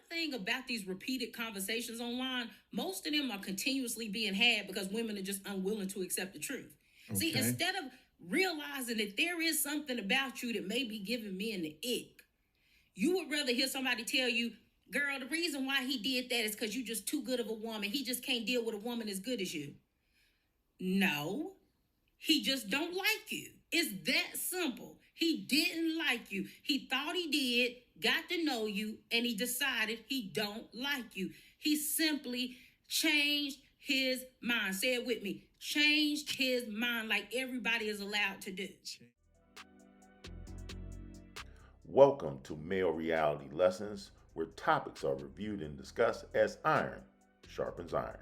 thing about these repeated conversations online, most of them are continuously being had because women are just unwilling to accept the truth. Okay. See, instead of realizing that there is something about you that may be giving men the ick, you would rather hear somebody tell you, girl, the reason why he did that is because you're just too good of a woman. He just can't deal with a woman as good as you. No, he just don't like you. It's that simple. He didn't like you. He thought he did, got to know you, and he decided he don't like you. He simply changed his mind. Say it with me. Changed his mind like everybody is allowed to do. Welcome to Male Reality Lessons, where topics are reviewed and discussed as iron sharpens iron.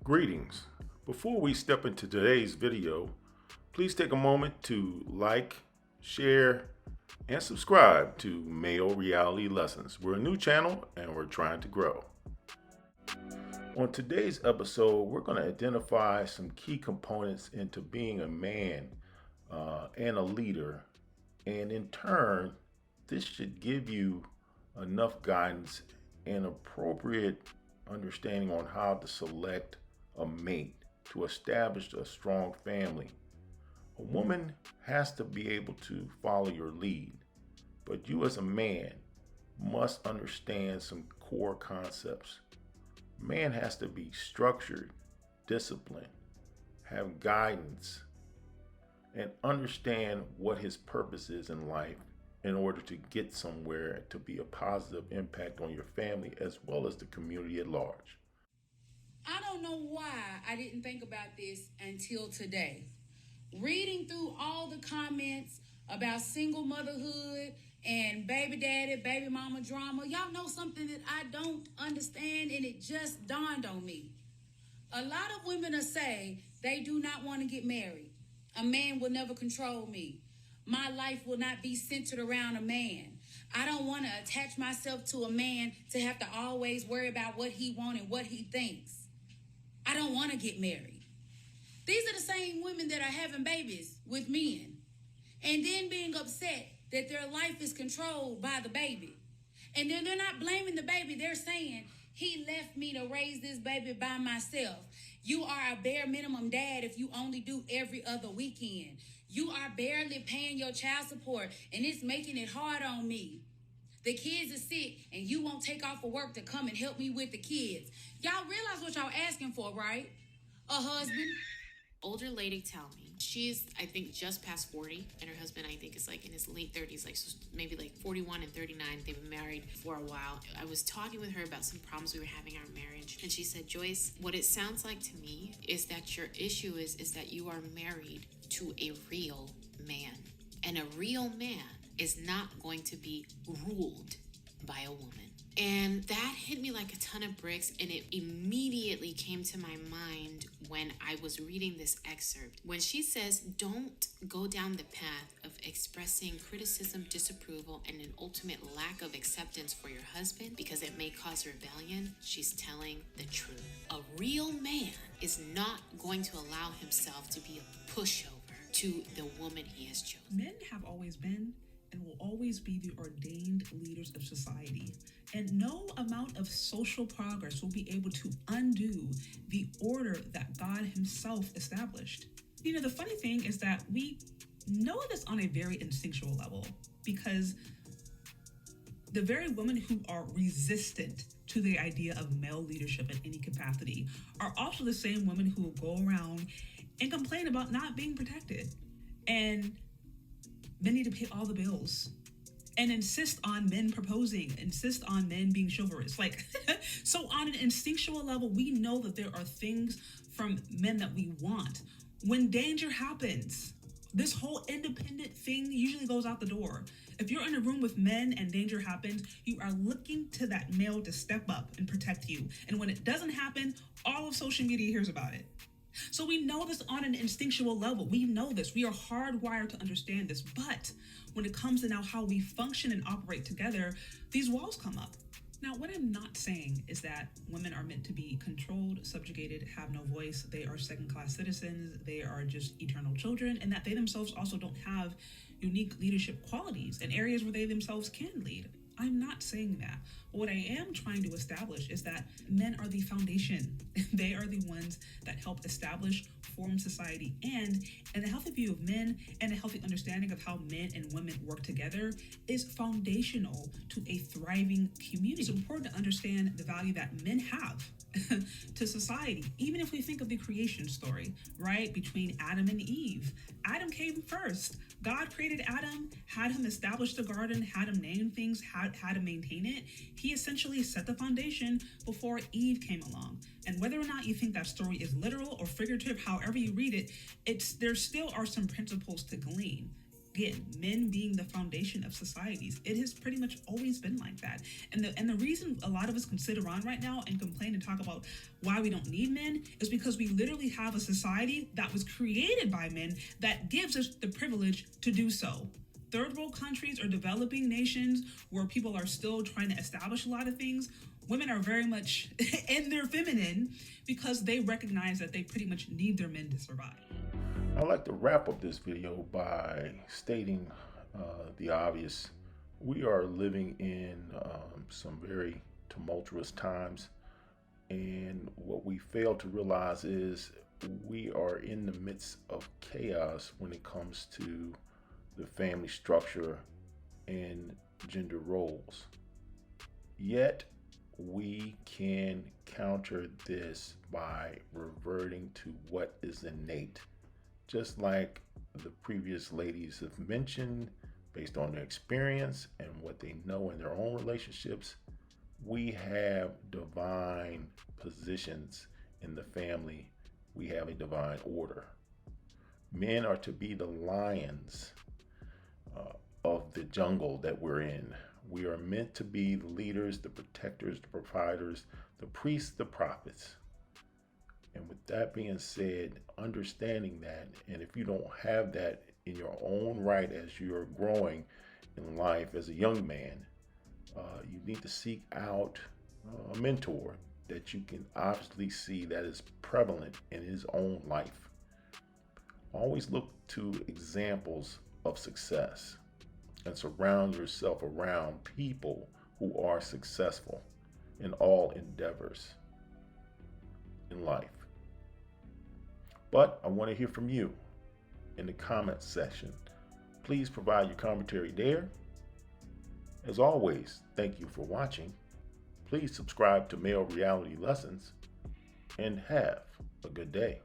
Greetings. Before we step into today's video, please take a moment to like, share, and subscribe to Male Reality Lessons. We're a new channel and we're trying to grow. On today's episode, we're going to identify some key components into being a man and a leader. And in turn, this should give you enough guidance and appropriate understanding on how to select a mate to establish a strong family. A woman has to be able to follow your lead, but you as a man must understand some core concepts. Man has to be structured, disciplined, have guidance, and understand what his purpose is in life in order to get somewhere to be a positive impact on your family as well as the community at large. I don't know why I didn't think about this until today. Reading through all the comments about single motherhood and baby daddy, baby mama drama, y'all know something that I don't understand, and it just dawned on me. A lot of women are saying they do not want to get married. A man will never control me. My life will not be centered around a man. I don't want to attach myself to a man to have to always worry about what he wants and what he thinks. I don't want to get married. These are the same women that are having babies with men and then being upset that their life is controlled by the baby. And then they're not blaming the baby. They're saying, he left me to raise this baby by myself. You are a bare minimum dad if you only do every other weekend. You are barely paying your child support, and it's making it hard on me. The kids are sick, and you won't take off of work to come and help me with the kids. Y'all realize what y'all asking for, right? A husband. Older lady tell me she's, I think, just past 40, and her husband, I think, is like in his late 30s, like so maybe like 41 and 39. They've been married for a while. I was talking with her about some problems we were having in our marriage, and she said, Joyce, what it sounds like to me is that your issue is that you are married to a real man, and a real man is not going to be ruled by a woman. And that hit me like a ton of bricks, and it immediately came to my mind when I was reading this excerpt. When she says, don't go down the path of expressing criticism, disapproval, and an ultimate lack of acceptance for your husband because it may cause rebellion, she's telling the truth. A real man is not going to allow himself to be a pushover to the woman he has chosen. Men have always been and will always be the ordained leaders of society. And no amount of social progress will be able to undo the order that God himself established. You know, the funny thing is that we know this on a very instinctual level, because the very women who are resistant to the idea of male leadership in any capacity are also the same women who will go around and complain about not being protected. And men need to pay all the bills and insist on men proposing, insist on men being chivalrous. Like, so on an instinctual level, we know that there are things from men that we want. When danger happens, this whole independent thing usually goes out the door. If you're in a room with men and danger happens, you are looking to that male to step up and protect you. And when it doesn't happen, all of social media hears about it. So we know this on an instinctual level. We know this. We are hardwired to understand this. But when it comes to now how we function and operate together, these walls come up. Now, what I'm not saying is that women are meant to be controlled, subjugated, have no voice, they are second-class citizens, they are just eternal children, and that they themselves also don't have unique leadership qualities in areas where they themselves can lead. I'm not saying that. But what I am trying to establish is that men are the foundation. They are the ones that help establish, form society, and a healthy view of men and a healthy understanding of how men and women work together is foundational to a thriving community. It's important to understand the value that men have to society. Even if we think of the creation story, right, between Adam and Eve. Adam came first. God created Adam, had him establish the garden, had him name things, had him maintain it. He essentially set the foundation before Eve came along. And whether or not you think that story is literal or figurative, however you read it, there still are some principles to glean. Again, men being the foundation of societies. It has pretty much always been like that. And the reason a lot of us can sit around right now and complain and talk about why we don't need men is because we literally have a society that was created by men that gives us the privilege to do so. Third world countries or developing nations where people are still trying to establish a lot of things, women are very much in their feminine because they recognize that they pretty much need their men to survive. I'd like to wrap up this video by stating the obvious. We are living in some very tumultuous times, and what we fail to realize is we are in the midst of chaos when it comes to the family structure and gender roles. Yet we can counter this by reverting to what is innate. Just like the previous ladies have mentioned, based on their experience and what they know in their own relationships, we have divine positions in the family. We have a divine order. Men are to be the lions of the jungle that we're in. We are meant to be the leaders, the protectors, the providers, the priests, the prophets. And with that being said, understanding that, and if you don't have that in your own right as you're growing in life as a young man, you need to seek out a mentor that you can obviously see that is prevalent in his own life. Always look to examples of success and surround yourself around people who are successful in all endeavors in life. But I want to hear from you in the comments section. Please provide your commentary there. As always, thank you for watching. Please subscribe to Male Reality Lessons and have a good day.